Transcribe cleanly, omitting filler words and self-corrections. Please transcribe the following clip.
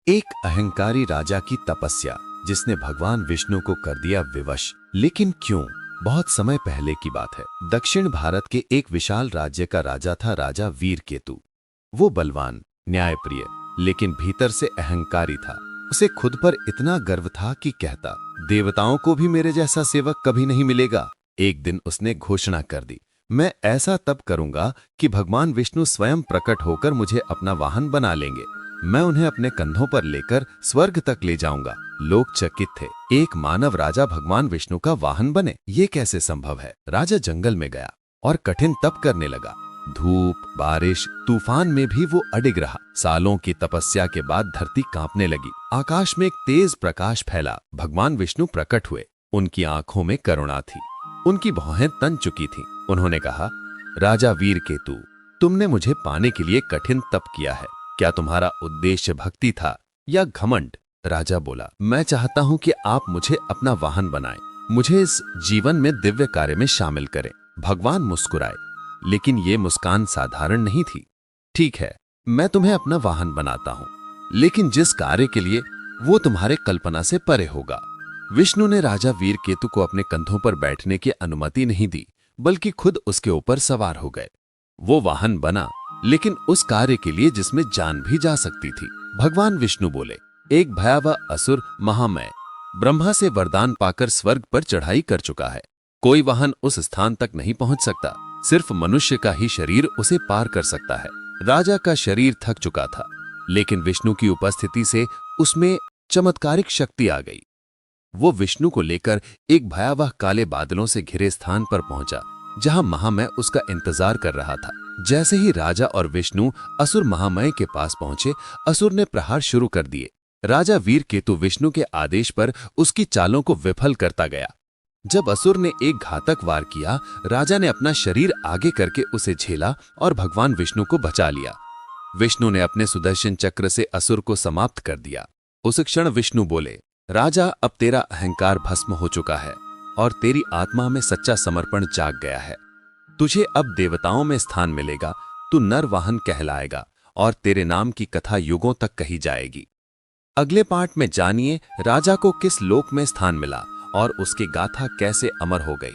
एक अहंकारी राजा की तपस्या जिसने भगवान विष्णु को कर दिया विवश। लेकिन क्यों? बहुत समय पहले की बात है। दक्षिण भारत के एक विशाल राज्य का राजा था राजा वीरकेतु। वो बलवान, न्यायप्रिय, लेकिन भीतर से अहंकारी था। उसे खुद पर इतना गर्व था कि कहता, देवताओं को भी मेरे जैसा सेवक कभी नहीं मिलेगा। एक दिन उसने घोषणा कर दी, मैं ऐसा तब करूंगा कि भगवान विष्णु स्वयं प्रकट होकर मुझे अपना वाहन बना लेंगे। मैं उन्हें अपने कंधों पर लेकर स्वर्ग तक ले जाऊंगा। लोग चकित थे, एक मानव राजा भगवान विष्णु का वाहन बने, ये कैसे संभव है? राजा जंगल में गया और कठिन तप करने लगा। धूप, बारिश, तूफान में भी वो अडिग रहा। सालों की तपस्या के बाद धरती कांपने लगी। आकाश में एक तेज प्रकाश फैला। भगवान विष्णु प्रकट हुए। उनकी आंखों में करुणा थी, उनकी भौहें तन चुकी थीं। उन्होंने कहा, राजा वीरकेतु, तुमने मुझे पाने के लिए कठिन तप किया है। क्या तुम्हारा उद्देश्य भक्ति था या घमंड? राजा बोला, मैं चाहता हूं कि आप मुझे अपना वाहन बनाएं, मुझे इस जीवन में दिव्य कार्य में शामिल करें। भगवान मुस्कुराए, लेकिन ये मुस्कान साधारण नहीं थी। ठीक है, मैं तुम्हें अपना वाहन बनाता हूं, लेकिन जिस कार्य के लिए वो तुम्हारे कल्पना से परे होगा। विष्णु ने राजा वीरकेतु को अपने कंधों पर बैठने की अनुमति नहीं दी, बल्कि खुद उसके ऊपर सवार हो गए। वो वाहन बना, लेकिन उस कार्य के लिए जिसमें जान भी जा सकती थी। भगवान विष्णु बोले, एक भयावह असुर महामय ब्रह्मा से वरदान पाकर स्वर्ग पर चढ़ाई कर चुका है। कोई वाहन उस स्थान तक नहीं पहुंच सकता, सिर्फ मनुष्य का ही शरीर उसे पार कर सकता है। राजा का शरीर थक चुका था, लेकिन विष्णु की उपस्थिति से उसमें चमत्कारिक शक्ति आ गई। वो विष्णु को लेकर एक भयावह काले बादलों से घिरे स्थान पर पहुंचा, जहां महामय उसका इंतजार कर रहा था। जैसे ही राजा और विष्णु असुर महामय के पास पहुंचे, असुर ने प्रहार शुरू कर दिए। राजा वीरकेतु विष्णु के आदेश पर उसकी चालों को विफल करता गया। जब असुर ने एक घातक वार किया, राजा ने अपना शरीर आगे करके उसे झेला और भगवान विष्णु को बचा लिया। विष्णु ने अपने सुदर्शन चक्र से असुर को समाप्त कर दिया। उस क्षण विष्णु बोले, राजा, अब तेरा अहंकार भस्म हो चुका है और तेरी आत्मा में सच्चा समर्पण जाग गया है। तुझे अब देवताओं में स्थान मिलेगा। तू नर वाहन कहलाएगा और तेरे नाम की कथा युगों तक कही जाएगी। अगले पार्ट में जानिए राजा को किस लोक में स्थान मिला और उसकी गाथा कैसे अमर हो गई।